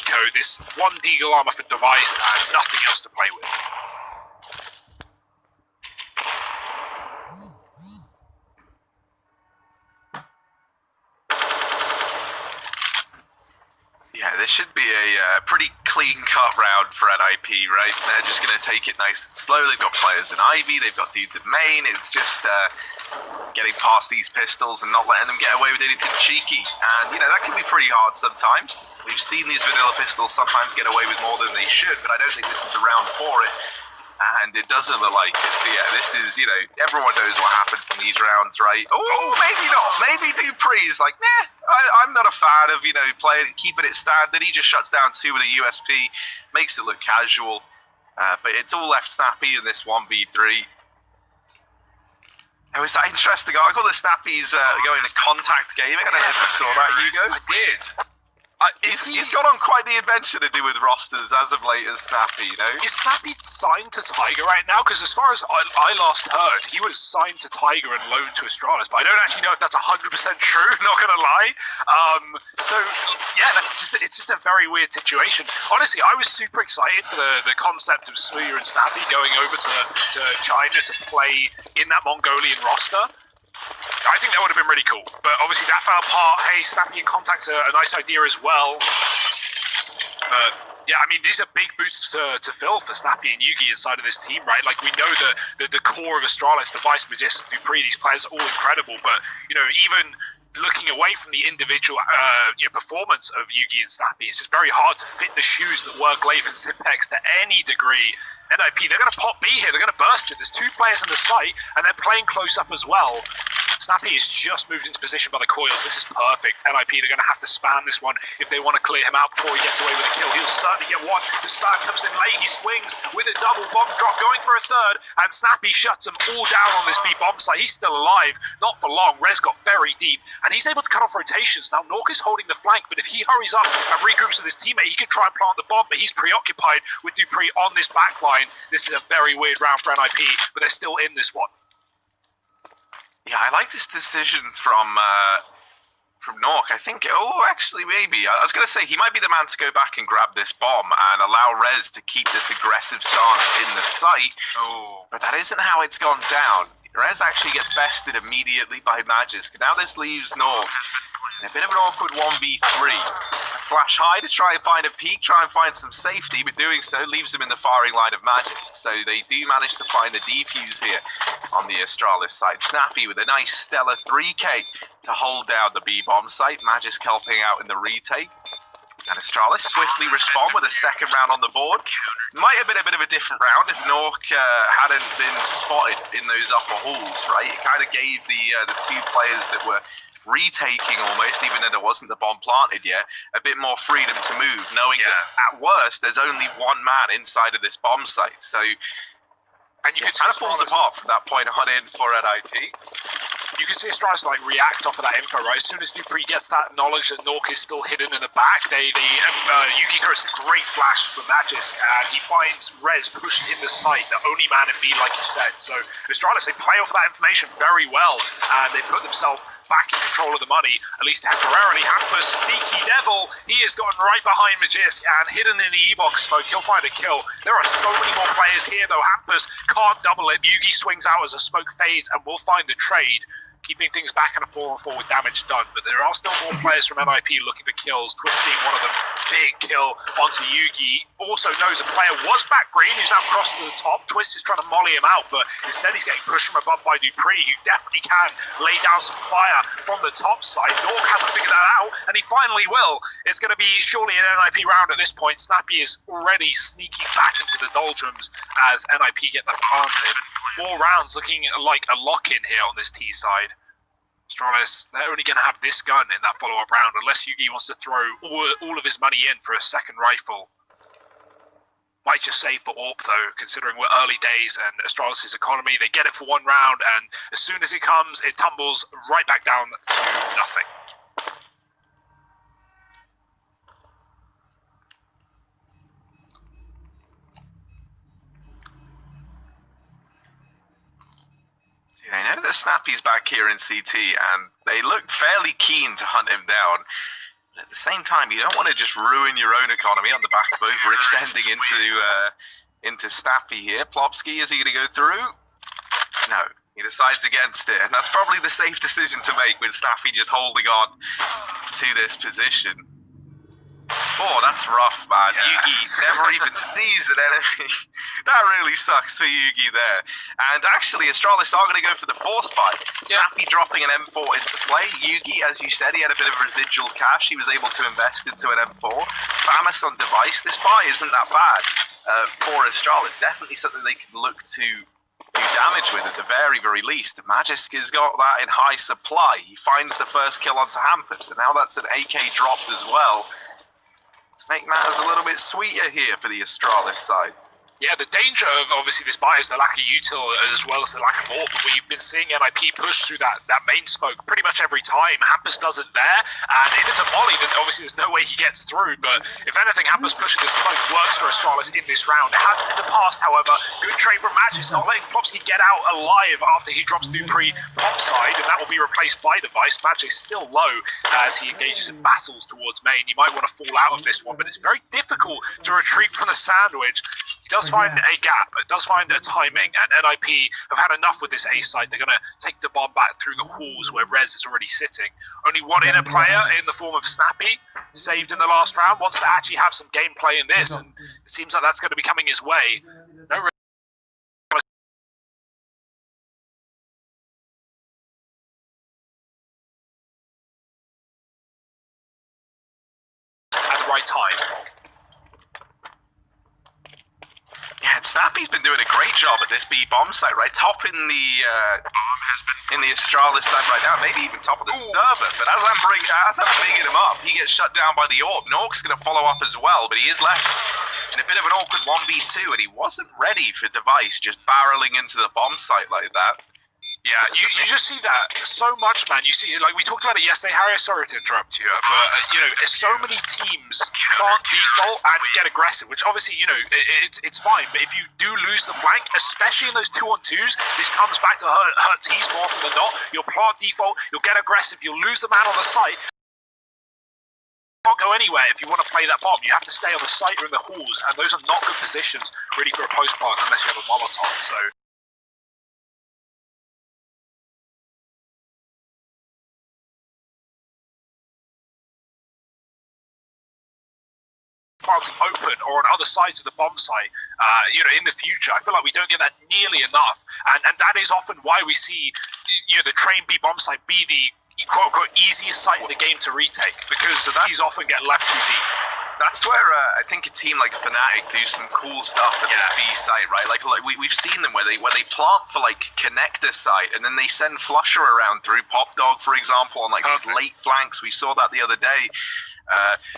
eco, this one Deagle arm up a device, and nothing else to play with. Yeah, this should be a pretty clean-cut round for NIP, right? They're just going to take it nice and slow. They've got players in Ivy, they've got dudes in main. It's just getting past these pistols and not letting them get away with anything cheeky. And, you know, that can be pretty hard sometimes. We've seen these vanilla pistols sometimes get away with more than they should, but I don't think this is the round for it. And it doesn't look like it. So yeah, this is, you know, everyone knows what happens in these rounds, right? Oh, maybe not. Maybe Dupree's like, nah, I'm not a fan of, you know, keeping it standard. He just shuts down 2 with a USP, makes it look casual. But it's all left Snappy in this 1v3. It was that interesting article that Snappy's going to contact gaming. I don't know if you saw that, Hugo. I did. He's gone on quite the adventure to do with rosters as of late as Snappy, you know? Is Snappy signed to Tiger right now? Because as far as I last heard, he was signed to Tiger and loaned to Astralis, but I don't actually know if that's 100% true, not going to lie. So, yeah, it's just a very weird situation. Honestly, I was super excited for the concept of Smooya and Snappy going over to China to play in that Mongolian roster. I think that would have been really cool, but obviously that fell apart. Hey, Snappy in Contact's a nice idea as well. Yeah, I mean, these are big boots to fill for Snappy and Yugi inside of this team, right? Like, we know that the core of Astralis, Device, Magis, Dupree, these players are all incredible, but, you know, even looking away from the individual performance of Yugi and Snappy, it's just very hard to fit the shoes that work Glaive and Simpex to any degree. NIP, they're going to pop B here, they're going to burst it. There's 2 players on the site, and they're playing close up as well. Snappy is just moved into position by the coils. This is perfect. NIP, they're going to have to spam this one if they want to clear him out before he gets away with a kill. He'll certainly get one. The start comes in late. He swings with a double bomb drop, going for a third, and Snappy shuts them all down on this B bomb site. He's still alive. Not for long. Rez got very deep, and he's able to cut off rotations. Now, Nork is holding the flank, but if he hurries up and regroups with his teammate, he can try and plant the bomb, but he's preoccupied with Dupree on this backline. This is a very weird round for NIP, but they're still in this one. Yeah, I like this decision from Nork. I think, actually, maybe. I was going to say, he might be the man to go back and grab this bomb and allow Rez to keep this aggressive stance in the site. But that isn't how it's gone down. Rez actually gets bested immediately by Magisk. Now this leaves Nork in a bit of an awkward 1v3. Flash high to try and find a peek, try and find some safety, but doing so leaves him in the firing line of Magisk. So they do manage to find the defuse here on the Astralis side. Snappy with a nice stellar 3k to hold down the B-bomb site. Magisk helping out in the retake. And Astralis swiftly respond with a second round on the board. Might have been a bit of a different round if Nork hadn't been spotted in those upper halls, right? It kind of gave the 2 players that were retaking almost, even though there wasn't the bomb planted yet, a bit more freedom to move, knowing that at worst there's only 1 man inside of this bomb site. So, and you could kind of falls apart from that point on in for NIP. You can see Astralis like react off of that info, right? As soon as Dupree gets that knowledge that Nork is still hidden in the back, Yugi throws a great flash for Magisk, and he finds Rez pushed in the site, the only man in B, like you said. So Astralis, they play off that information very well, and they put themselves back in control of the money, at least temporarily. Hampus, sneaky devil, he has gotten right behind Magisk and hidden in the E-box smoke. He'll find a kill. There are so many more players here though. Hampus can't double it. Yugi swings out as a smoke fades and will find the trade, keeping things back in a 4-on-4 with damage done. But there are still more players from NIP looking for kills. Twist being one of them. Big kill onto Yugi. Also knows a player was back green, who's now crossed to the top. Twist is trying to molly him out, but instead he's getting pushed from above by Dupree, who definitely can lay down some fire from the top side. Nork hasn't figured that out, and he finally will. It's going to be surely an NIP round at this point. Snappy is already sneaking back into the doldrums as NIP get that planted. More rounds looking like a lock-in here on this T side. Astralis, they're only going to have this gun in that follow-up round unless Yugi wants to throw all of his money in for a second rifle. Might just save for AWP though, considering we're early days and Astralis' economy. They get it for 1 round, and as soon as it comes, it tumbles right back down to nothing. I know that Snappy's back here in CT, and they look fairly keen to hunt him down. At the same time, you don't want to just ruin your own economy on the back of overextending into Snappy here. Plopsky, is he going to go through? No, he decides against it, and that's probably the safe decision to make with Snappy just holding on to this position. Oh, that's rough, man. Yeah. Yugi never even sees an enemy. That really sucks for Yugi there. And actually, Astralis are going to go for the force buy. Snappy dropping an M4 into play. Yugi, as you said, he had a bit of residual cash. He was able to invest into an M4. Famus on device. This buy isn't that bad for Astralis. Definitely something they can look to do damage with at the very, very least. Magisk has got that in high supply. He finds the first kill onto Hampus, and now that's an AK dropped as well. To make matters a little bit sweeter here for the Astralis side. Yeah, the danger of obviously this buy is the lack of util as well as the lack of AWP. We've been seeing NIP push through that main smoke pretty much every time. Hampus does it there, and if it's a molly, then obviously there's no way he gets through. But if anything, Hampus pushing the smoke works for Astralis in this round. It hasn't in the past, however. Good trade from Magis, not letting Plopsky get out alive after he drops Dupree pop side, and that will be replaced by Device. Magis still low as he engages in battles towards main. You might want to fall out of this one, but it's very difficult to retreat from the sandwich. He does find a gap, it does find a timing, and NIP have had enough with this A side. They're going to take the bomb back through the halls where Rez is already sitting. Only one inner player in the form of Snappy, saved in the last round, wants to actually have some gameplay in this, and it seems like that's going to be coming his way. No at the right time. Yeah, and Snappy's been doing a great job at this B bomb site, right? Top in the Astralis side right now, maybe even top of the server. But as I'm bigging him up, he gets shut down by the AWP. Nork's going to follow up as well, but he is left in a bit of an awkward 1v2, and he wasn't ready for Device just barreling into the bomb site like that. Yeah, you just see that so much, man. You see, like we talked about it yesterday, Harry. Sorry to interrupt you, but you know, so many teams can't default and get aggressive, which obviously, you know, it's fine. But if you do lose the flank, especially in those 2-on-2s, this comes back to hurt teams more often than not. You'll plant default, you'll get aggressive, you'll lose the man on the site. You can't go anywhere if you want to play that bomb. You have to stay on the site or in the halls, and those are not good positions really for a post plant unless you have a Molotov. So. Planting open or on other sides of the bomb site, you know, in the future. I feel like we don't get that nearly enough, and that is often why we see, you know, the train B bomb site be the quote-unquote easiest site in the game to retake, because these often get left too deep. That's where I think a team like Fnatic do some cool stuff at this B site, right? Like we've seen them where they plant for like connector site, and then they send Flusher around through Pop Dog, for example, on like these late flanks. We saw that the other day.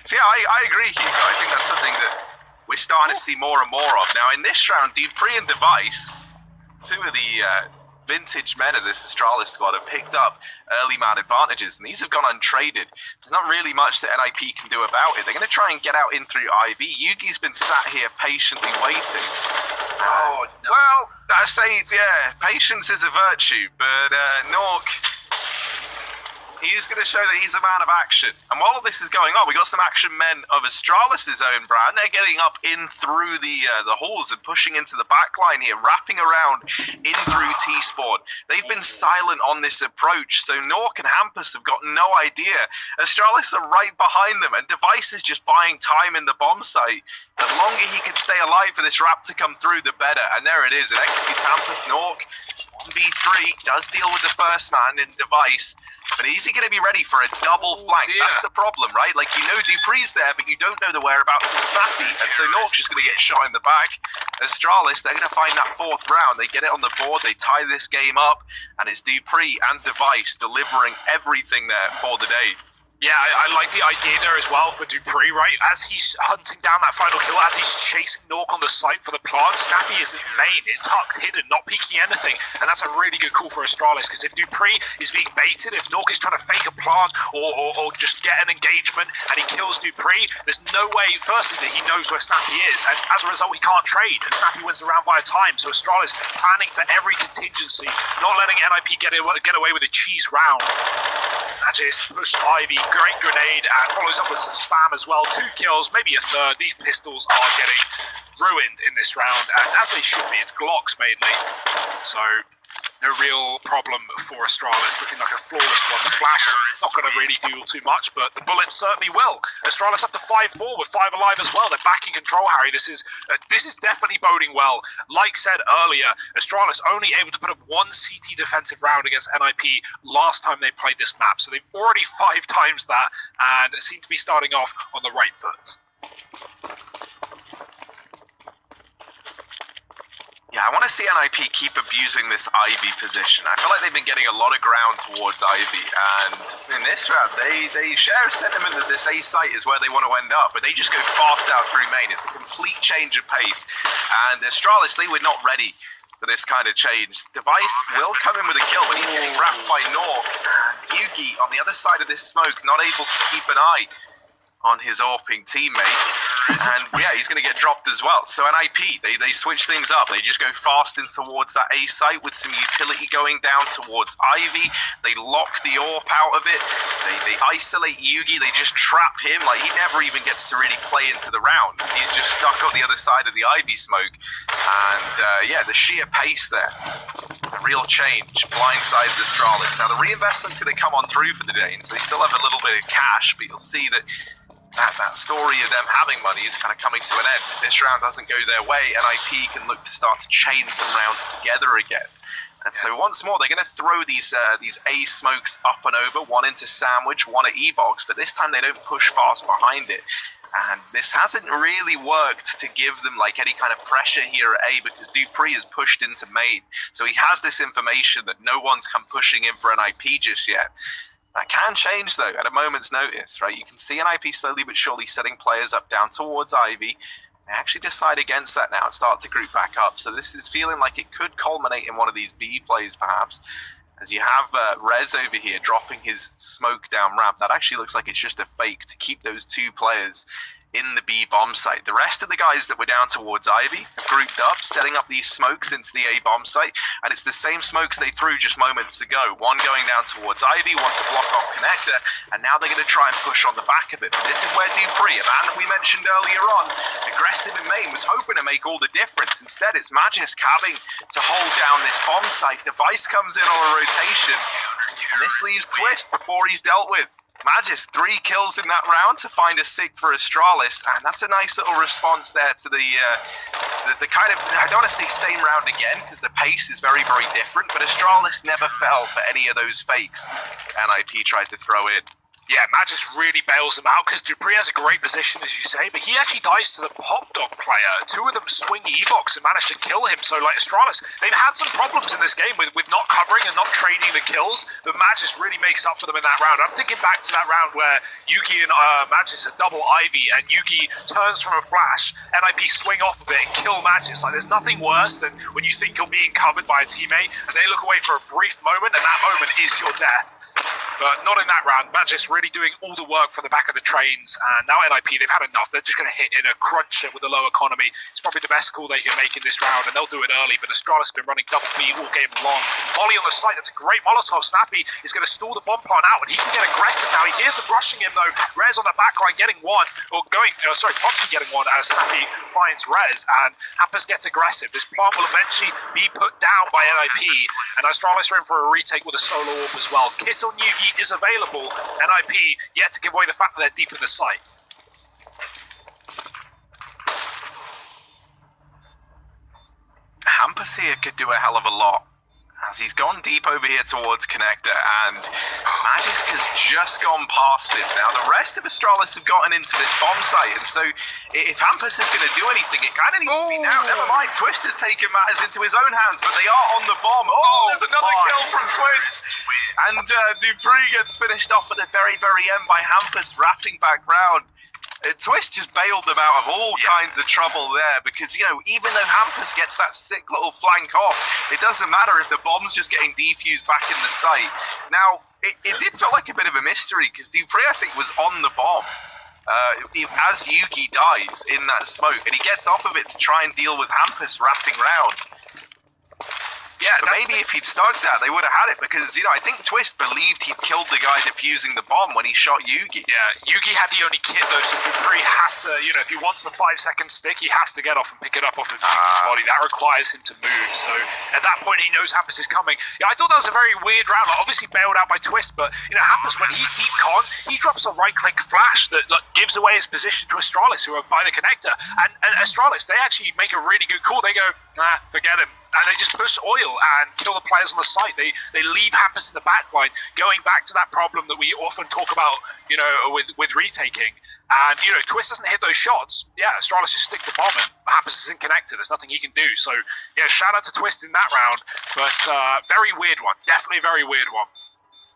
So yeah, I agree, Hugo. I think that's something that we're starting to see more and more of. Now in this round, Dupree and Device, two of the vintage men of this Astralis squad, have picked up early man advantages, and these have gone untraded. There's not really much that NIP can do about it. They're going to try and get out in through IB. Yugi's been sat here patiently waiting. Oh, no. Well, I say, yeah, patience is a virtue, but Nork, he's going to show that he's a man of action. And while all this is going on, we got some action men of Astralis' own brand. They're getting up in through the halls and pushing into the back line here, wrapping around in through T-Spawn. They've been silent on this approach, so Nork and Hampus have got no idea. Astralis are right behind them, and Device is just buying time in the bomb site. The longer he could stay alive for this wrap to come through, the better. And there it is. It executes Hampus. Nork, 1v3, does deal with the first man in Device. But is he going to be ready for a double flank? That's the problem, right? Like, you know Dupree's there, but you don't know the whereabouts of Snappy. And so North's just going to get shot in the back. Astralis, they're going to find that fourth round. They get it on the board. They tie this game up. And it's Dupree and Device delivering everything there for the Danes. Yeah, I like the idea there as well for Dupree, right? As he's hunting down that final kill, as he's chasing Nork on the site for the plant, Snappy is in main, it's tucked, hidden, not peeking anything. And that's a really good call for Astralis, because if Dupree is being baited, if Nork is trying to fake a plant or just get an engagement and he kills Dupree, there's no way, firstly, that he knows where Snappy is. And as a result, he can't trade, and Snappy wins the round by a time. So Astralis planning for every contingency, not letting NIP get away with a cheese round. Magis pushed Ivy, great grenade and follows up with some spam as well. 2 kills, maybe a third. These pistols are getting ruined in this round, and as they should be. It's Glocks mainly, so no real problem for Astralis, looking like a flawless one. The flash not going to really do too much, but the bullets certainly will. Astralis up to 5-4 with 5 alive as well. They're back in control, Harry. This is definitely boding well. Like said earlier, Astralis only able to put up 1 CT defensive round against NIP last time they played this map, so they've already 5 times that and seem to be starting off on the right foot. Yeah, I want to see NIP keep abusing this Ivy position. I feel like they've been getting a lot of ground towards Ivy, and in this round, they share a sentiment that this A site is where they want to end up, but they just go fast out through main. It's a complete change of pace, and Astralis, they were not ready for this kind of change. Device will come in with a kill, but he's getting wrapped by Nork, and Yugi on the other side of this smoke, not able to keep an eye on his AWPing teammate, and yeah, he's going to get dropped as well. So NIP, they switch things up. They just go fast in towards that A site with some utility going down towards Ivy. They lock the AWP out of it. They isolate Yugi. They just trap him. Like, he never even gets to really play into the round. He's just stuck on the other side of the Ivy smoke. And yeah, the sheer pace there. A real change. Blindsides Astralis. Now, the reinvestment's going to come on through for the Danes. They still have a little bit of cash, but you'll see that that story of them having money is kind of coming to an end. If this round doesn't go their way, NIP can look to start to chain some rounds together again. And so once more, they're going to throw these A smokes up and over, one into Sandwich, one at E-Box, but this time they don't push fast behind it. And this hasn't really worked to give them like any kind of pressure here at A, because Dupree is pushed into main. So he has this information that no one's come pushing in for NIP just yet. That can change, though, at a moment's notice, right? You can see NIP slowly but surely setting players up down towards Ivy. They actually decide against that now and start to group back up. So this is feeling like it could culminate in one of these B plays, perhaps. As you have Rez over here dropping his smoke down ramp. That actually looks like it's just a fake to keep those 2 players in the B bomb site. The rest of the guys that were down towards Ivy have grouped up, setting up these smokes into the A bomb site, and it's the same smokes they threw just moments ago. One going down towards Ivy, one to block off Connector, and now they're going to try and push on the back of it. But this is where Dupree, a man that we mentioned earlier on, aggressive in main, was hoping to make all the difference. Instead, it's Magisk having to hold down this bomb site. Device comes in on a rotation, and this leaves Twist before he's dealt with. Magisk, 3 kills in that round to find a 6 for Astralis, and that's a nice little response there to the kind of, I don't want to say same round again, because the pace is very, very different, but Astralis never fell for any of those fakes NIP tried to throw in. Yeah, Magisk really bails them out because Dupree has a great position, as you say, but he actually dies to the Pop Dog player. 2 of them swing E-Box and manage to kill him. So, like, Astralis, they've had some problems in this game with not covering and not trading the kills, but Magisk really makes up for them in that round. I'm thinking back to that round where Yugi and Magisk are double Ivy, and Yugi turns from a flash, NIP swing off of it and kill Magisk. Like, there's nothing worse than when you think you're being covered by a teammate, and they look away for a brief moment, and that moment is your death. But not in that round. Magisk really doing all the work for the back of the trains. And now NIP, they've had enough. They're just going to hit in a cruncher with a low economy. It's probably the best call they can make in this round, and they'll do it early. But Astralis have been running double B all game long. Molly on the site, that's a great Molotov. Snappy is going to stall the bomb plant out, and he can get aggressive now. He hears them rushing him, though. Rez on the back line getting one, or going, Foxy getting one as Snappy finds Rez, and Hampus gets aggressive. This plant will eventually be put down by NIP, and Astralis are in for a retake with a solo orb as well. Kit on Yugi is available. NIP yet to give away the fact that they're deep in the site. Hampus here could do a hell of a lot, as he's gone deep over here towards Connector, and Magisk has just gone past him. Now, the rest of Astralis have gotten into this bomb site, and so if Hampus is going to do anything, it kind of needs to be now. Never mind, Twist has taken matters into his own hands, but they are on the bomb. There's another kill from Twist. And Dupree gets finished off at the very, very end by Hampus wrapping back round. Twist just bailed them out of all kinds of trouble there, because, you know, even though Hampus gets that sick little flank off, it doesn't matter if the bomb's just getting defused back in the site. Now, it did feel like a bit of a mystery, because Dupree, I think, was on the bomb as Yugi dies in that smoke, and he gets off of it to try and deal with Hampus wrapping round. Yeah, Yeah, but maybe if he'd stuck that, they would have had it, because, I think Twist believed he'd killed the guy defusing the bomb when he shot Yugi. Yeah, Yugi had the only kit though, so Dupree has to, if he wants the 5-second stick, he has to get off and pick it up off of Yugi's body. That requires him to move, so at that point he knows Hampus is coming. Yeah, I thought that was a very weird round, obviously bailed out by Twist, but, Hampus, when he's deep con, he drops a right-click flash that gives away his position to Astralis, who are by the connector, and Astralis, they actually make a really good call. They go, forget him. And they just push oil and kill the players on the site. They leave Hampus in the backline, going back to that problem that we often talk about, with retaking. And, if Twist doesn't hit those shots, Astralis just stick the bomb and Hampus isn't connected. There's nothing he can do. So, shout out to Twist in that round. But very weird one. Definitely a very weird one.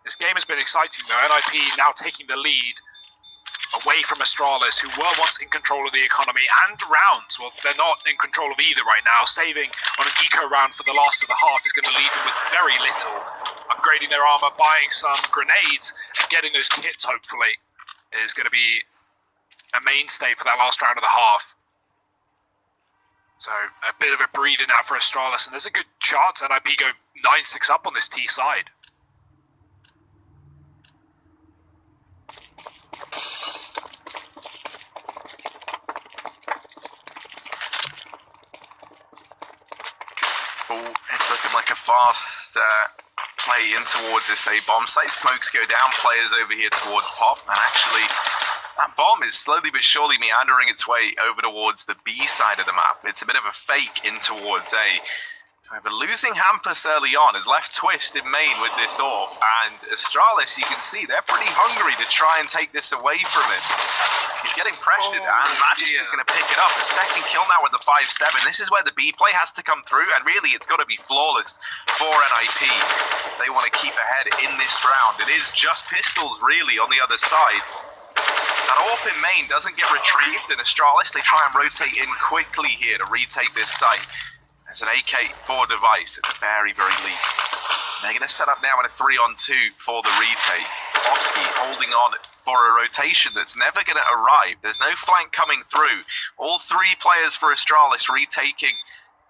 This game has been exciting, though. NIP now taking the lead away from Astralis, who were once in control of the economy and rounds. Well, they're not in control of either right now. Saving on an eco round for the last of the half is going to leave them with very little. Upgrading their armor, buying some grenades, and getting those kits, hopefully, is going to be a mainstay for that last round of the half. So, a bit of a breather now for Astralis, and there's a good chance NIP go 9-6 up on this T side. It's looking like a fast play in towards this A bomb site. Smokes go down, players over here towards Pop, and actually that bomb is slowly but surely meandering its way over towards the B side of the map. It's a bit of a fake in towards A. However, losing Hampus early on has left Twist in main with this orb, and Astralis, you can see, they're pretty hungry to try and take this away from him. He's getting pressured, and Magic is going to pick it up. The second kill now with the 5-7. This is where the B play has to come through, and really it's got to be flawless for NIP if they want to keep ahead in this round. It is just pistols, really, on the other side. That AWP in main doesn't get retrieved, and Astralis, they try and rotate in quickly here to retake this site. There's an AK-4 device at the very, very least. And they're going to set up now in a 3-on-2 for the retake. Bosky holding on for a rotation that's never going to arrive. There's no flank coming through. All three players for Astralis retaking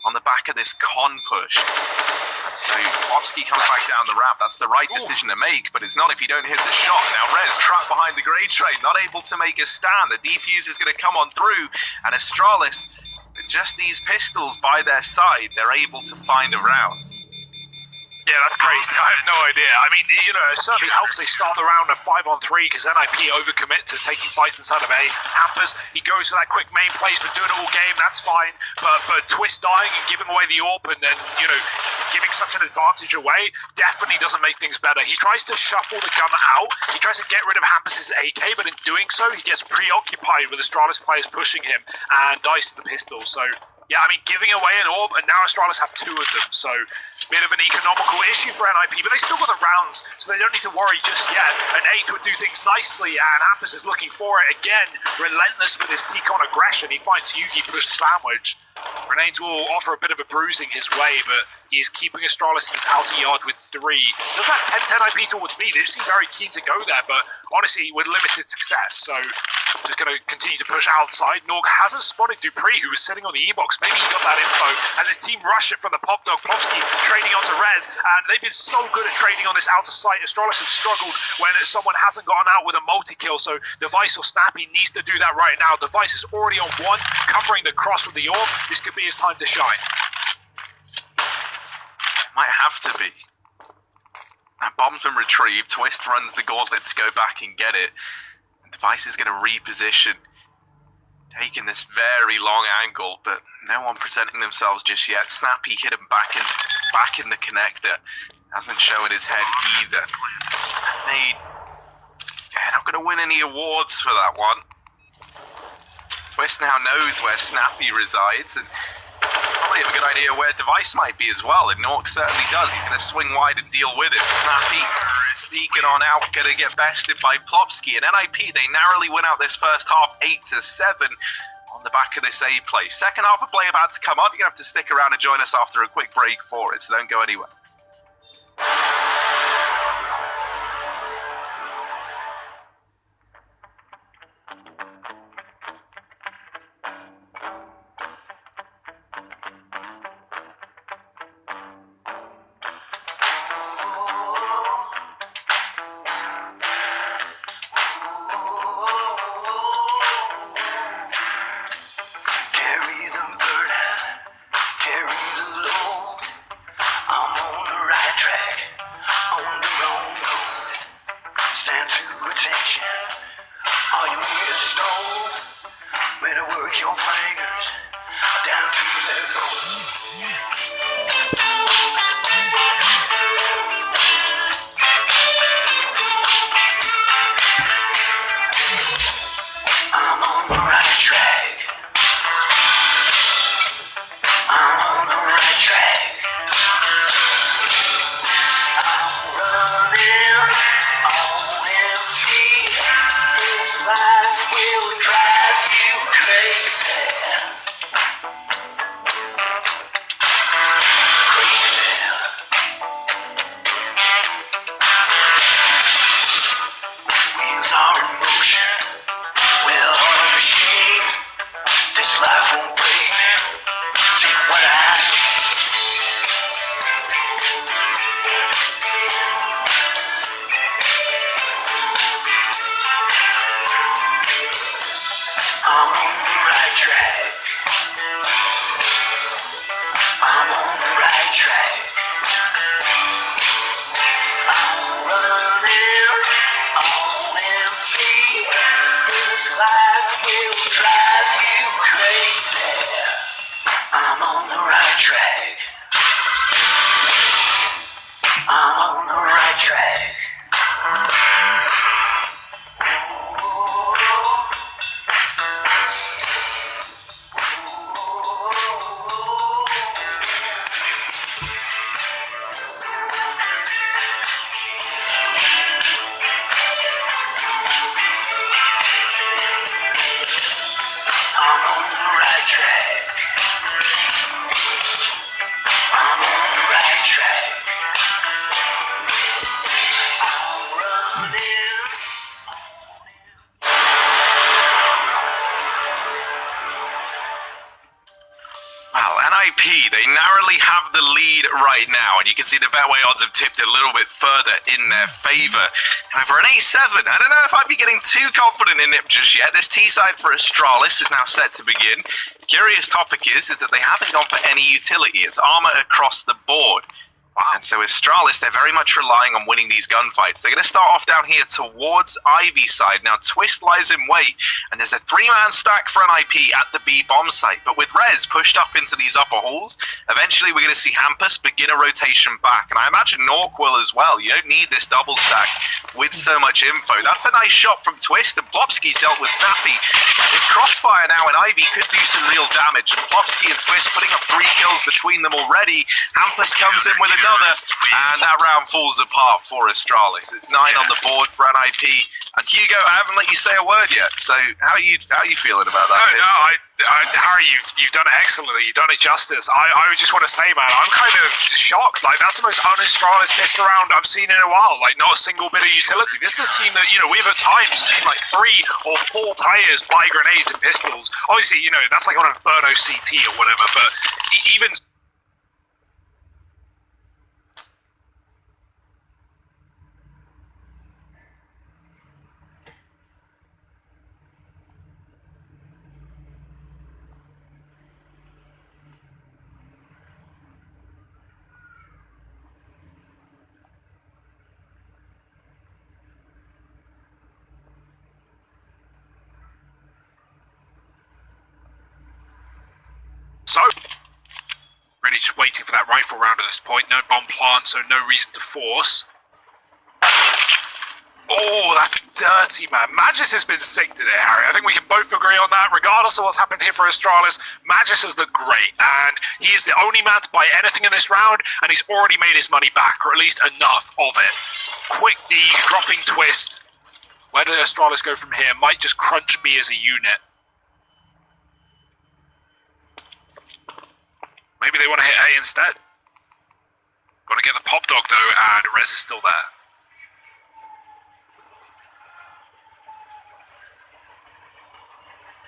on the back of this con push. And so Bosky comes back down the ramp. That's the right decision to make, but it's not if you don't hit the shot. Now Rez trapped behind the grade train, not able to make a stand. The defuse is going to come on through, and Astralis, with just these pistols by their side, they're able to find a round. Yeah, that's crazy. I had no idea. I mean, it certainly helps they start the round at 5-on-3 because NIP overcommit to taking fights inside of A. Hampus, he goes for that quick main placement, doing it all game, that's fine. But Twist dying and giving away the AWP and then, giving such an advantage away definitely doesn't make things better. He tries to shuffle the gun out. He tries to get rid of Hampus's AK, but in doing so, he gets preoccupied with Astralis players pushing him and dies to the pistol. So, yeah, I mean, giving away an AWP, and now Astralis have two of them, so bit of an economical issue for NIP, but they still got the rounds, so they don't need to worry just yet. An 8 would do things nicely, and Hampus is looking for it again, relentless with his T-con aggression. He finds Yugi push sandwich. Grenades will offer a bit of a bruising his way, but he is keeping Astralis in his outer yard with 3. Does that 10-10 IP towards B? They seem very keen to go there, but honestly, with limited success, so just going to continue to push outside. Norg hasn't spotted Dupree, who was sitting on the E-box. Maybe he got that info as his team rush it from the Pop Dog. Popsky trading onto Rez, and they've been so good at trading on this outer site. Astralis have struggled when someone hasn't gone out with a multi-kill, so Device or Snappy needs to do that right now. Device is already on 1, covering the cross with the AWP. This could be his time to shine. Might have to be. That bomb's been retrieved. Twist runs the gauntlet to go back and get it. Device is going to reposition, taking this very long angle, but no one presenting themselves just yet. Snappy hit him back in the connector. Hasn't shown his head either. Not going to win any awards for that one. Twist now knows where Snappy resides, and probably have a good idea where Device might be as well, and Nork certainly does. He's going to swing wide and deal with it. Snappy sneaking on out, going to get bested by Plopsky, and NIP, they narrowly win out this first half 8-7 on the back of this A play. Second half of play about to come up. You're going to have to stick around and join us after a quick break for it, so don't go anywhere. Well, NIP, they narrowly have the lead right now, and you can see the Betway odds have tipped a little bit further in their favour. However, an A7, I don't know if I'd be getting too confident in it just yet. This T-side for Astralis is now set to begin. Curious topic is that they haven't gone for any utility. It's armour across the board. And so Astralis, they're very much relying on winning these gunfights. They're going to start off down here towards Ivy's side. Now, Twist lies in wait, and there's a 3-man stack for an IP at the B bomb site. But with Rez pushed up into these upper halls, eventually we're going to see Hampus begin a rotation back. And I imagine Nork will as well. You don't need this double stack with so much info. That's a nice shot from Twist, and Plopsky's dealt with Snappy. This crossfire now, and Ivy could do some real damage. And Plopsky and Twist putting up 3 kills between them already. Hampus comes in with another, and that round falls apart for Astralis. It's 9 on the board for an IP. And Csgo, I haven't let you say a word yet. So how are you feeling about that? Harry, you've done it excellently. You've done it justice. I just want to say, man, I'm kind of shocked. Like, that's the most un-Astralis pissed around I've seen in a while. Like, not a single bit of utility. This is a team that, we've at times seen like 3 or 4 players buy grenades and pistols. Obviously, that's like on Inferno CT or whatever, but even... So, really just waiting for that rifle round at this point. No bomb plant, so no reason to force. Oh, that's dirty, man. Magis has been sick today, Harry. I think we can both agree on that. Regardless of what's happened here for Astralis, Magis has looked great, and he is the only man to buy anything in this round, and he's already made his money back, or at least enough of it. Quick D, dropping Twist. Where does Astralis go from here? Might just crunch B as a unit. Maybe they want to hit A instead. Got to get the pop dog though, and Rez is still there.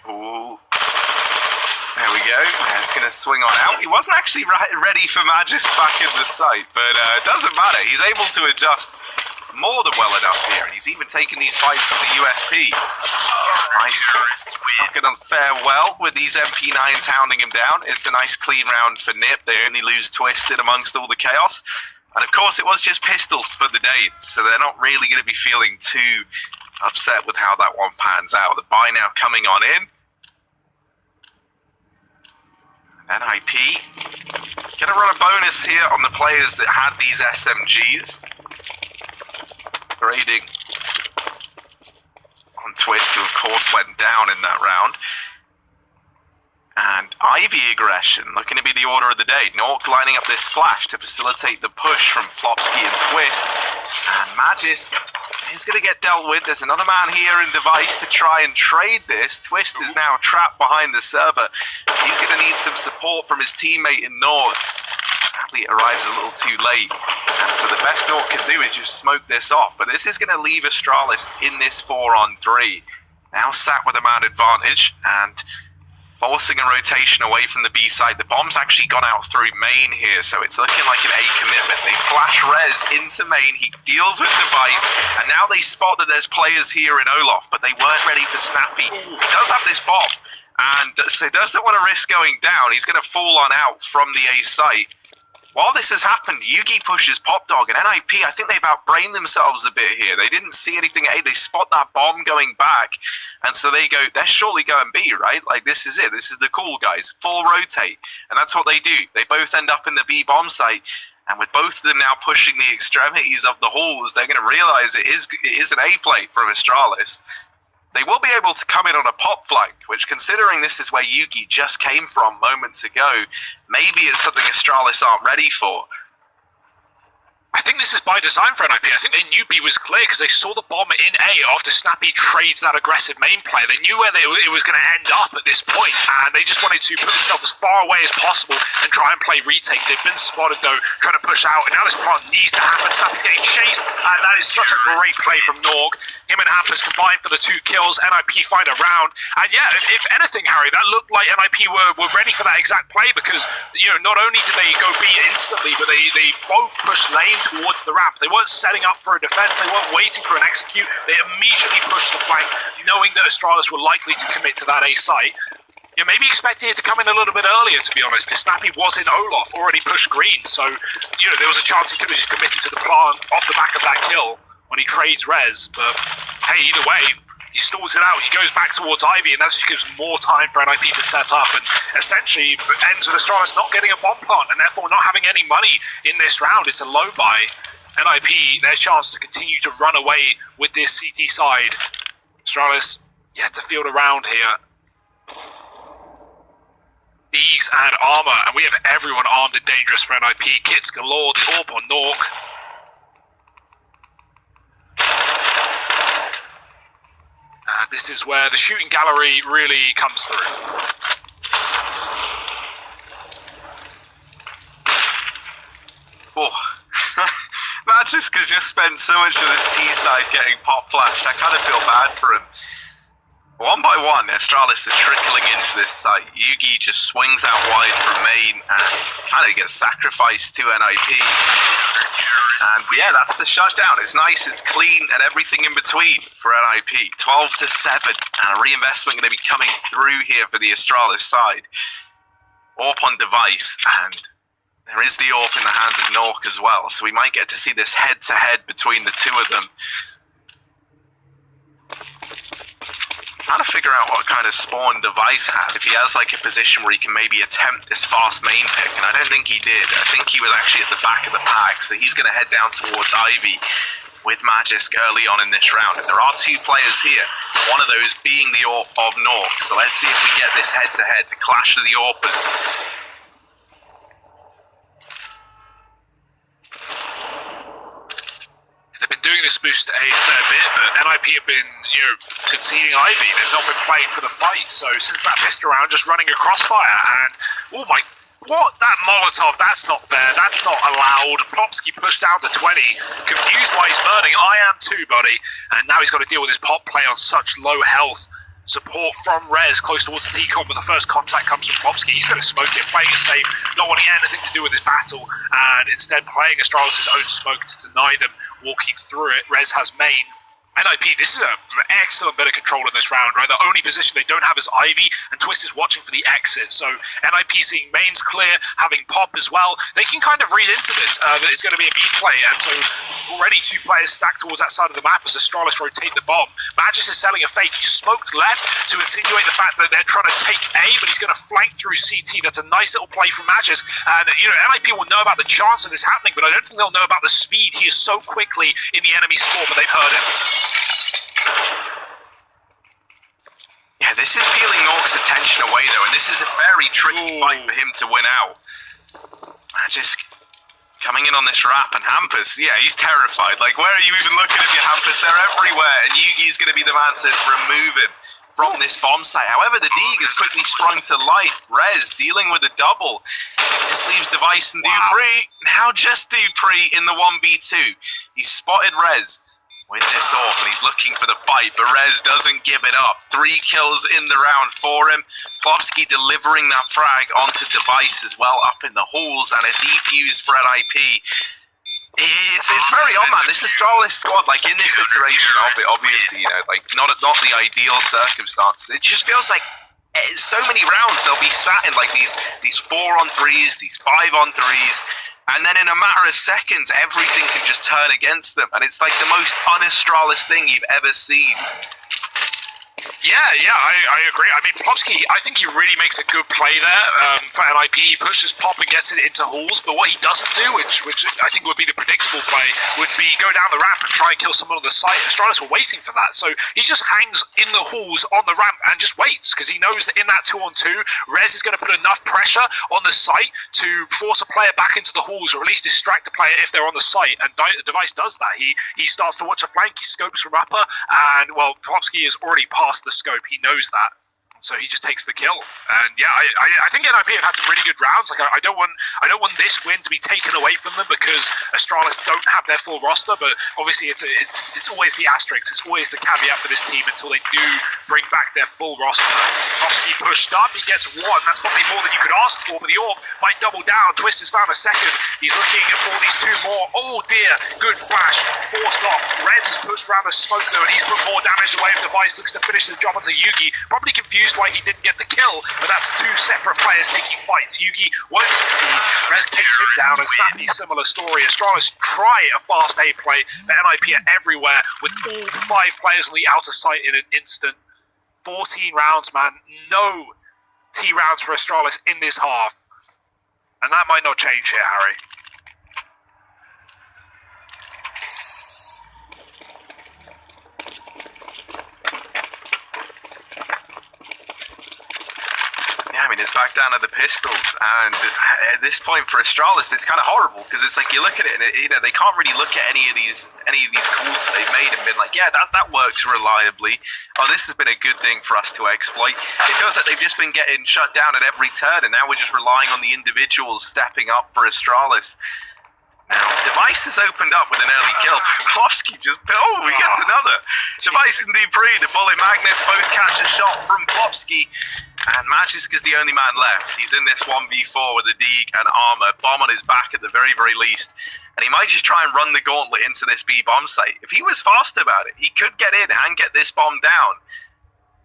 Ooh. There we go. It's going to swing on out. He wasn't actually ready for Magis back in the site, but it doesn't matter. He's able to adjust more than well enough here, and he's even taken these fights from the USP. Nice. Not going to fare well with these MP9s hounding him down. It's a nice clean round for Nip. They only lose Twisted amongst all the chaos. And of course, it was just pistols for the day, so they're not really going to be feeling too upset with how that one pans out. The buy now coming on in. NIP. Gonna run a bonus here on the players that had these SMGs. Grading on Twist, who of course went down in that round. And Ivy aggression looking to be the order of the day. Nork lining up this flash to facilitate the push from Plopsky and Twist. And Magis is going to get dealt with. There's another man here in Device to try and trade this. Twist is now trapped behind the server. He's going to need some support from his teammate in Nork. Sadly, it arrives a little too late. And so the best Nork can do is just smoke this off. But this is going to leave Astralis in this 4-on-3. Now sat with a man advantage and forcing a rotation away from the B site. The bomb's actually gone out through main here, so it's looking like an A commitment. They flash Rez into main, he deals with Device, and now they spot that there's players here in Olaf, but they weren't ready for Snappy. He does have this bomb, and so doesn't want to risk going down. He's going to fall on out from the A site. While this has happened, Yugi pushes Pop Dog, and NIP, I think they've outbrained themselves a bit here. They didn't see anything at A. They spot that bomb going back, and so they go, they're surely going B, right? Like, this is it. This is the cool guys. Full rotate, and that's what they do. They both end up in the B bomb site, and with both of them now pushing the extremities of the halls, they're going to realize it is an A play from Astralis. They will be able to come in on a pop flank, which, considering this is where Yugi just came from moments ago, maybe it's something Astralis aren't ready for. I think this is by design for NIP. I think they knew B was clear because they saw the bomb in A after Snappy trades that aggressive main play. They knew where it was going to end up at this point, and they just wanted to put themselves as far away as possible and try and play retake. They've been spotted, though, trying to push out, and now this plant needs to happen. Snappy's getting chased, and that is such a great play from Nork. Him and Hampus combined for the 2 kills. NIP find a round, and yeah, if anything, Harry, that looked like NIP were ready for that exact play because, you know, not only did they go B instantly, but they both pushed lane towards the ramp. They weren't setting up for a defense. They weren't waiting for an execute. They immediately pushed the flank, knowing that Astralis were likely to commit to that A site. You maybe expecting it to come in a little bit earlier, to be honest, because Snappy was in Olaf, already pushed green. So, you know, there was a chance he could have just committed to the plant off the back of that kill when he trades Res. But hey, either way, he stalls it out. He goes back towards Ivy, and that just gives more time for NIP to set up, and essentially ends with Astralis not getting a bomb plant, and therefore not having any money in this round. It's a low buy. NIP, their chance to continue to run away with this CT side. Astralis yet to field a round here. These and armor, and we have everyone armed and dangerous for NIP. Kits galore, the AWP on Nork. And this is where the shooting gallery really comes through. Oh, Magisk has just spent so much of this T side getting pop flashed. I kind of feel bad for him. One by one, Astralis are trickling into this site. Yugi just swings out wide from main and kind of gets sacrificed to NIP. And yeah, that's the shutdown. It's nice, it's clean, and everything in between for NIP. 12-7, and a reinvestment going to be coming through here for the Astralis side. AWP on device, and there is the AWP in the hands of Nork as well, so we might get to see this head-to-head between the two of them. Trying to figure out what kind of spawn device has. If he has like a position where he can maybe attempt this fast main pick, and I don't think he did. I think he was actually at the back of the pack, so he's going to head down towards Ivy with Magisk early on in this round. And there are 2 players here, one of those being the AWP of Nork. So let's see if we get this head-to-head, the clash of the AWPers. They've been doing this boost a fair bit, but NIP have been, you know, conceding Ivy. They've not been playing for the fight. So since that pistol round, just running a crossfire, and oh my, what? That Molotov, that's not fair. That's not allowed. Popsky pushed down to 20, confused why he's burning. I am too, buddy. And now he's got to deal with his pop play on such low health. Support from Rez close towards the T-con, but the first contact comes from Popsky. He's going to smoke it, playing it safe, not wanting anything to do with this battle, and instead playing Astralis' own smoke to deny them walking through it. Rez has main. NIP, this is an excellent bit of control in this round, right? The only position they don't have is Ivy, and Twist is watching for the exit. So NIP seeing mains clear, having pop as well. They can kind of read into this, that it's going to be a B play, and so already 2 players stacked towards that side of the map as Astralis rotate the bomb. Magis is selling a fake. He smoked left to insinuate the fact that they're trying to take A, but he's going to flank through CT. That's a nice little play from Magis. And, you know, NIP will know about the chance of this happening, but I don't think they'll know about the speed. He is so quickly in the enemy swarm, but they've heard him. Yeah, this is peeling Nork's attention away though, and this is a very tricky fight for him to win out. Magisk coming in on this wrap, and Hampus, yeah, he's terrified. Like, where are you even looking at your Hampus? They're everywhere, and Yugi's going to be the man to remove him from this bomb site. However, the Deeg has quickly sprung to life. Rez dealing with a double. This leaves Device and Dupree. Now just Dupree in the 1v2. He spotted Rez with this AWP, and he's looking for the fight, but Rez doesn't give it up. 3 kills in the round for him. Plovsky delivering that frag onto Device as well, up in the halls, and a defuse for NIP. It's very odd, man. This Astralis squad, like in this iteration of it, obviously, you know, like not the ideal circumstances. It just feels like so many rounds they'll be sat in like these 4-on-3s, these 5-on-3s. And then in a matter of seconds, everything can just turn against them. And it's like the most un-Astralis thing you've ever seen. Yeah, I agree. I mean, Plopsky, I think he really makes a good play there for NIP. He pushes Pop and gets it into halls, but what he doesn't do, which I think would be the predictable play, would be go down the ramp and try and kill someone on the site. Astralis were waiting for that, so he just hangs in the halls on the ramp and just waits, because he knows that in that 2-on-2, Rez is going to put enough pressure on the site to force a player back into the halls, or at least distract the player if they're on the site, and Device does that. He starts to watch a flank, he scopes from upper, and, well, Plopsky is already past the scope. He knows that, so he just takes the kill. And yeah, I think NIP have had some really good rounds. Like I don't want this win to be taken away from them because Astralis don't have their full roster. But obviously, it's always the asterisk. It's always the caveat for this team until they do bring back their full roster. Obviously pushed up, he gets one. That's probably more than you could ask for. But the Orb might double down. Twist has found a second. He's looking for these two more. Oh dear, good flash, forced off. Rez is pushed around the smoke though, and he's put more damage away. Device looks to finish the job onto Yugi. Probably confused why he didn't get the kill, but that's two separate players taking fights. Yugi won't succeed. Rez takes him down, and Snappy, similar story. Astralis try a fast A play, but NIP are everywhere with all 5 players on the outer site in an instant. 14 rounds, man. No T rounds for Astralis in this half. And that might not change here, Harry. Yeah, I mean, it's back down to the pistols, and at this point for Astralis, it's kind of horrible because it's like you look at it, and they can't really look at any of these calls that they've made and been like, yeah, that works reliably. Oh, this has been a good thing for us to exploit. It feels like they've just been getting shut down at every turn, and now we're just relying on the individuals stepping up for Astralis. Now, Device has opened up with an early kill. Plopsky he gets another. Device and Dupree, the bullet magnets, both catch a shot from Plopsky. And Magisk is the only man left. He's in this 1v4 with a Deeg and armor. Bomb on his back at the very, very least. And he might just try and run the gauntlet into this B bomb site. If he was fast about it, he could get in and get this bomb down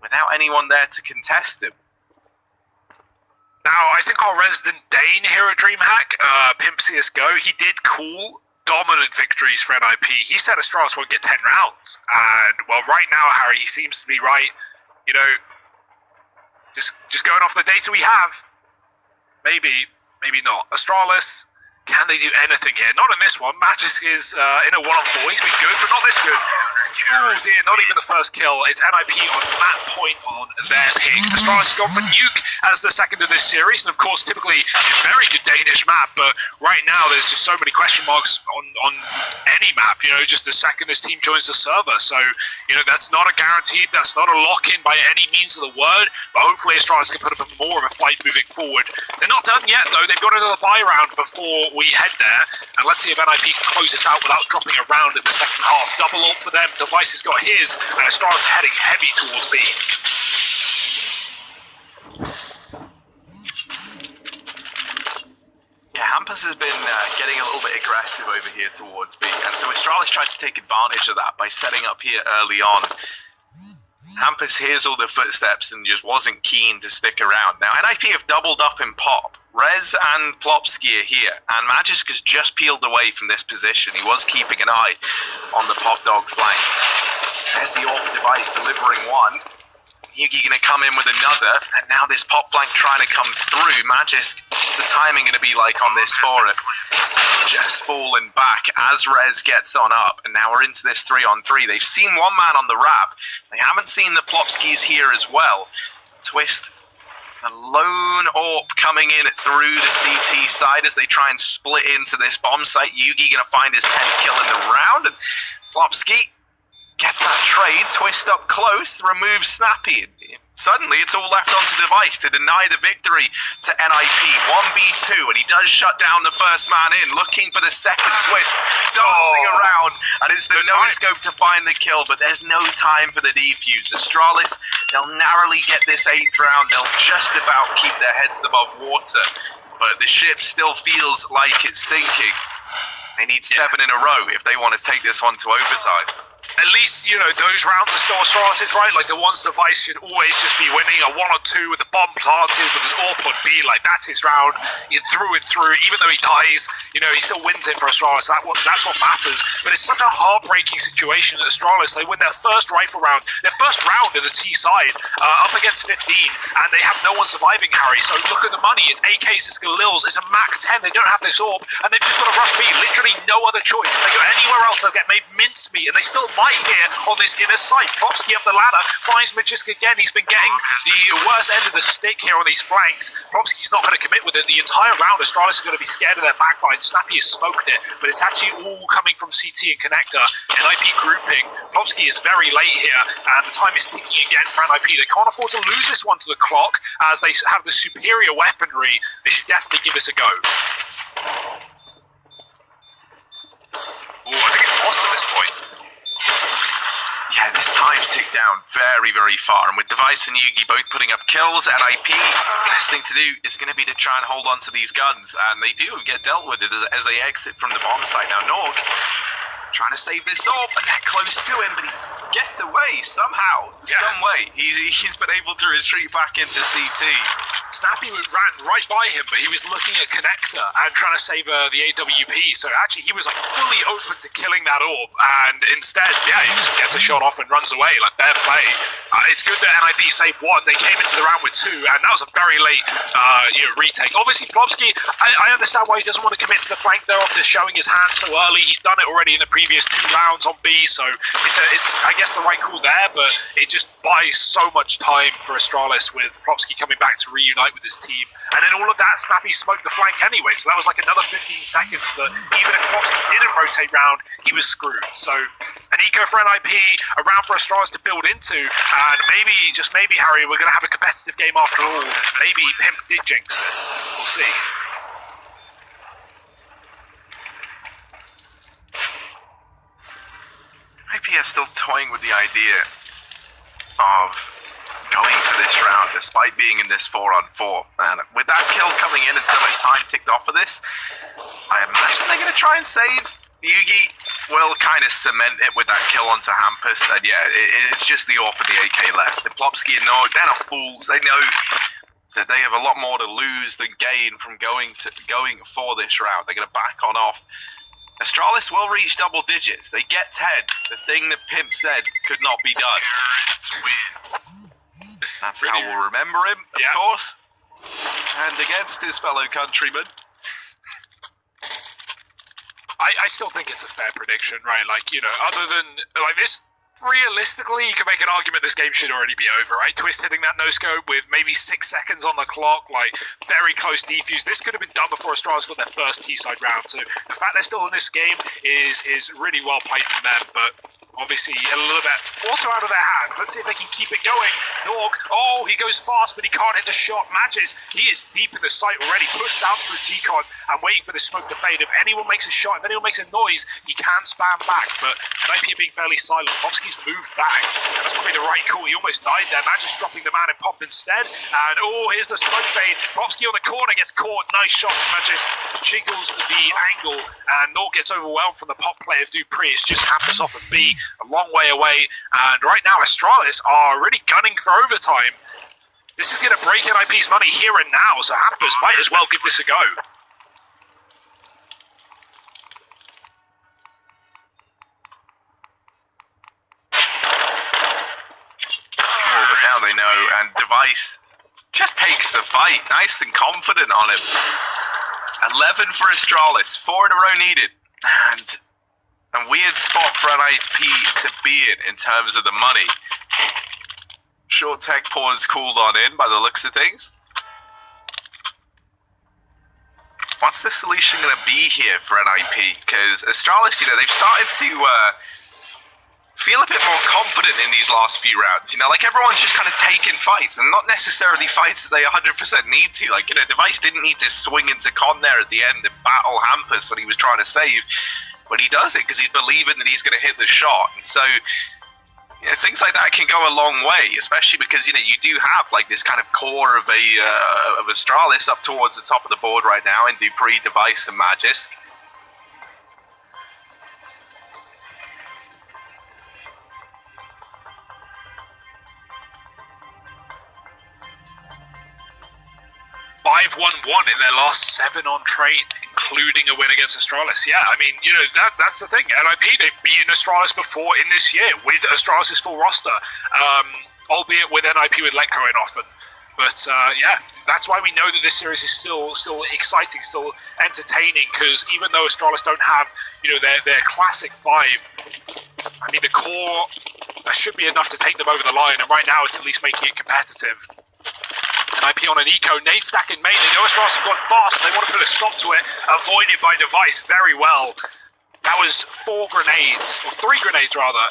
without anyone there to contest him. Now, I think our resident Dane here at Dreamhack, Pimp Csgo, he did call dominant victories for NIP. He said Astralis won't get 10 rounds. And, well, right now, Harry, he seems to be right. You know, just going off the data we have, maybe not. Astralis, can they do anything here? Not in this one. Magisk is in a 1-on-4. He's been good, but not this good. Oh dear, not even the first kill. It's NIP on that point on their pick. Astralis has gone for Nuke as the second of this series, and of course, typically a very good Danish map, but right now there's just so many question marks on any map, you know, just the second this team joins the server. So, you know, that's not a guaranteed, that's not a lock-in by any means of the word, but hopefully Astralis can put up more of a fight moving forward. They're not done yet, though. They've got another buy round before we head there, and let's see if NIP can close this out without dropping a round in the second half. Double ult for them. Device has got his, and Astralis heading heavy towards B. Yeah, Hampus has been getting a little bit aggressive over here towards B, and so Astralis tries to take advantage of that by setting up here early on. Hampus hears all the footsteps and just wasn't keen to stick around. Now, NIP have doubled up in pop. Rez and Plopsky are here, and Magisk has just peeled away from this position. He was keeping an eye on the Pop Dog flank. There's the AWP Device delivering one. Yugi going to come in with another, and now this pop flank trying to come through. Magisk, what's the timing going to be like on this for him? Just falling back as Rez gets on up, and now we're into this 3-on-3. They've seen one man on the wrap. They haven't seen the Plopskys here as well. Twist, a lone AWP coming in through the CT side as they try and split into this bomb site. Yugi going to find his 10th kill in the round, and Plopsky gets that trade. Twist up close, removes Snappy. Suddenly, it's all left onto Device to deny the victory to NIP. 1v2, and he does shut down the first man in, looking for the second Twist, dancing around, and it's the no-scope to find the kill, but there's no time for the defuse. Astralis, they'll narrowly get this 8th round. They'll just about keep their heads above water, but the ship still feels like it's sinking. They need 7 in a row if they want to take this one to overtime. at least, you know, those rounds are still started, right? Like, the ones Device should always just be winning a 1 or 2 with the bomb planted with an AWP on B. Like, that's his round through and through. Even though he dies, you know, he still wins it for Astralis. That's what matters. But it's such a heartbreaking situation at Astralis. They win their first rifle round, their first round of the T side, up against 15, and they have no one surviving, Harry. So look at the money. It's AKs, it's Galils, it's a Mac 10. They don't have this AWP, and they've just got to rush B. Literally no other choice. If they go anywhere else, they'll get made mincemeat, and they still might here on this inner site. Popsky up the ladder, finds Magisk again. He's been getting the worst end of the stick here on these flanks. Popsky's not going to commit with it the entire round. Astralis is going to be scared of their backline. Snappy has smoked it, but it's actually all coming from CT and Connector. NIP grouping. Popsky is very late here, and the time is ticking again for NIP. They can't afford to lose this one to the clock, as they have the superior weaponry. They should definitely give this a go. Oh, I think it's lost at this point. Yeah, this time's ticked down very, very far. And with Device and Yugi both putting up kills, NIP, best thing to do is going to be to try and hold on to these guns. And they do get dealt with it as they exit from the bomb site. Now, Norg trying to save this off, and they're close to him, but he gets away somehow. Some way. He's been able to retreat back into CT. Snappy ran right by him, but he was looking at Connector and trying to save the AWP. So actually, he was like fully open to killing that orb, and instead, yeah, he just gets a shot off and runs away. Like, fair play. It's good that NIP saved 1. They came into the round with 2, and that was a very late retake. Obviously, Plobsky, I understand why he doesn't want to commit to the flank there after showing his hand so early. He's done it already in the previous 2 rounds on B, so it's I guess the right call there, but it just buys so much time for Astralis with Plobsky coming back to reunite with his team. And in all of that, Snappy smoked the flank anyway, so that was like another 15 seconds that even if Plobsky didn't rotate round, he was screwed. So an eco for NIP, a round for Astralis to build into, and maybe, just maybe, Harry, we're going to have a competitive game after all. Maybe Pimp did jinx it. We'll see. NIP is still toying with the idea of going for this round, despite being in this 4-on-4. And with that kill coming in and so much time ticked off for this, I imagine they're going to try and save. Yugi will kind of cement it with that kill onto Hampus, and yeah, it's just the AWP and the AK left. The Plobsky and Norg, they're not fools. They know that they have a lot more to lose than gain from going for this round. They're going to back on off. Astralis will reach double digits. They get 10. The thing that Pimp said could not be done. That's how we'll remember him, of course. And against his fellow countrymen. I still think it's a fair prediction, right? Like, you know, other than, like, this, realistically, you can make an argument this game should already be over, right? Twist hitting that no-scope with maybe 6 seconds on the clock, like, very close defuse. This could have been done before Astralis got their first T-side round, so the fact they're still in this game is really well played from them, but obviously a little bit also out of their hands. Let's see if they can keep it going. Norg, oh, he goes fast, but he can't hit the shot. Matches, he is deep in the site already, pushed out through T-Con and waiting for the smoke to fade. If anyone makes a shot, if anyone makes a noise, he can spam back, but NIP being fairly silent. Popsky's moved back, and that's probably the right call. He almost died there. Matches dropping the man and popped instead, and oh, here's the smoke fade. Popsky on the corner gets caught. Nice shot from Matches. Jiggles the angle, and Norg gets overwhelmed from the pop play of Dupree. It's just Hampus off of B, a long way away, and right now Astralis are really gunning for overtime. This is going to break NIP's money here and now, so Hampus might as well give this a go. Oh, but now they know, and Device just takes the fight, nice and confident on him. 11 for Astralis, 4 in a row needed, and a weird spot for NIP to be in terms of the money. Short tech pause cooled on in by the looks of things. What's the solution going to be here for NIP? Because Astralis, you know, they've started to feel a bit more confident in these last few rounds. You know, like everyone's just kind of taking fights, and not necessarily fights that they 100% need to. Like, you know, Device didn't need to swing into con there at the end and battle Hampus when he was trying to save. But he does it because he's believing that he's going to hit the shot. And so, you know, things like that can go a long way, especially because, you know, you do have like this kind of core of Astralis up towards the top of the board right now in Dupree, Device, and Magisk. 5-1-1 in their last 7 on train, including a win against Astralis. Yeah, I mean, you know, that's the thing. NIP, they've beaten Astralis before in this year with Astralis' full roster, albeit with NIP with Let going off. But yeah, that's why we know that this series is still exciting, still entertaining, because even though Astralis don't have, you know, their classic 5, I mean, the core should be enough to take them over the line, and right now it's at least making it competitive. NIP on an eco, nade stack in main. They know Astralis have gone fast, and they want to put a stop to it. Avoided by Device very well. That was 4 grenades, or 3 grenades rather.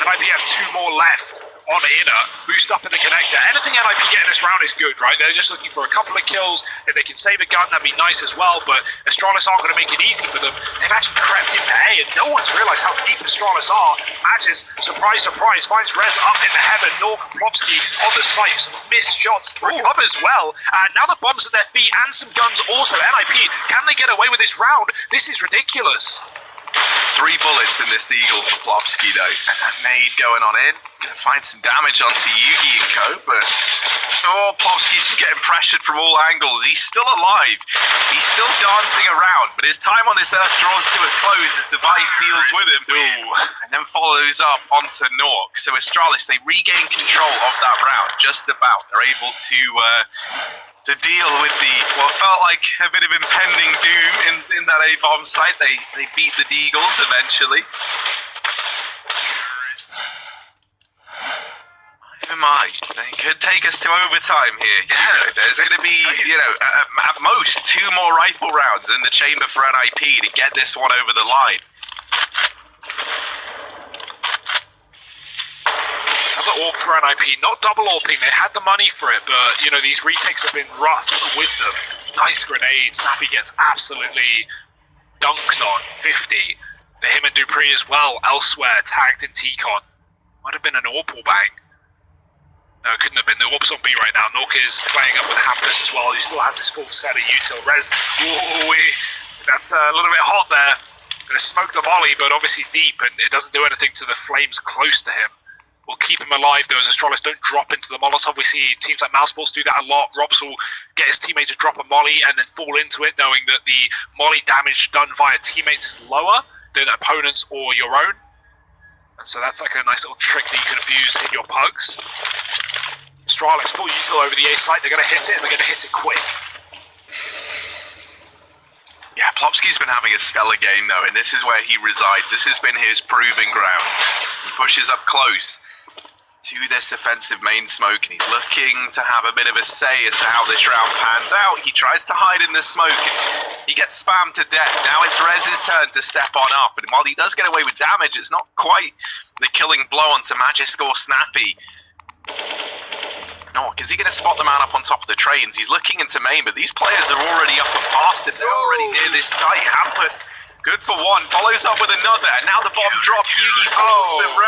NIP have 2 more left on inner, boost up in the connector. Anything NIP get in this round is good, right? They're just looking for a couple of kills. If they can save a gun, that'd be nice as well, but Astralis aren't going to make it easy for them. They've actually crept into A, and no one's realised how deep Astralis are. Magis, surprise, surprise, finds Rez up in the heaven. Nork and Plopsky on the site. Some missed shots bring up as well. Now the bombs at their feet and some guns also. NIP, can they get away with this round? This is ridiculous. 3 bullets in this Deagle for Plopsky though, and that nade going on in. Gonna find some damage onto Yugi and co, but Plopsky's just getting pressured from all angles. He's still alive. He's still dancing around, but his time on this earth draws to a close as Device deals with him. And then follows up onto Nork. So Astralis, they regain control of that round, just about. They're able to deal with the, what felt like a bit of impending doom in that A-bomb site. They beat the Deagles eventually. Oh my, they could take us to overtime here. Yeah, there's going to be, you know, at most 2 more rifle rounds in the chamber for NIP to get this one over the line. Another AWP for NIP, not double AWPing, they had the money for it, but, you know, these retakes have been rough with them. Nice grenade, Snappy gets absolutely dunked on, 50. For him and Dupree as well, elsewhere, tagged in T-Con. Might have been an AWP bang. No, it couldn't have been. The AWP's on B right now. Nork is playing up with Hampus as well. He still has his full set of util. Rez, that's a little bit hot there. Gonna smoke the molly, but obviously deep, and it doesn't do anything to the flames close to him. We'll keep him alive though, as Astralis don't drop into the Molotov. We see teams like Mouseballs do that a lot. Robs will get his teammate to drop a molly and then fall into it, knowing that the molly damage done via teammates is lower than opponents or your own. And so that's like a nice little trick that you can abuse in your pugs. Astralis full util over the A site. They're going to hit it, and they're going to hit it quick. Yeah, Plopsky's been having a stellar game though, and this is where he resides. This has been his proving ground. He pushes up close to this offensive main smoke, and he's looking to have a bit of a say as to how this round pans out. He tries to hide in the smoke, and he gets spammed to death. Now it's Rez's turn to step on up, and while he does get away with damage, it's not quite the killing blow onto Magisk or Snappy. Oh, is he going to spot the man up on top of the trains? He's looking into main, but these players are already up and past him. They're already near this site. Hampus, good for 1, follows up with another, and now the bomb drops. Yugi pulls them round.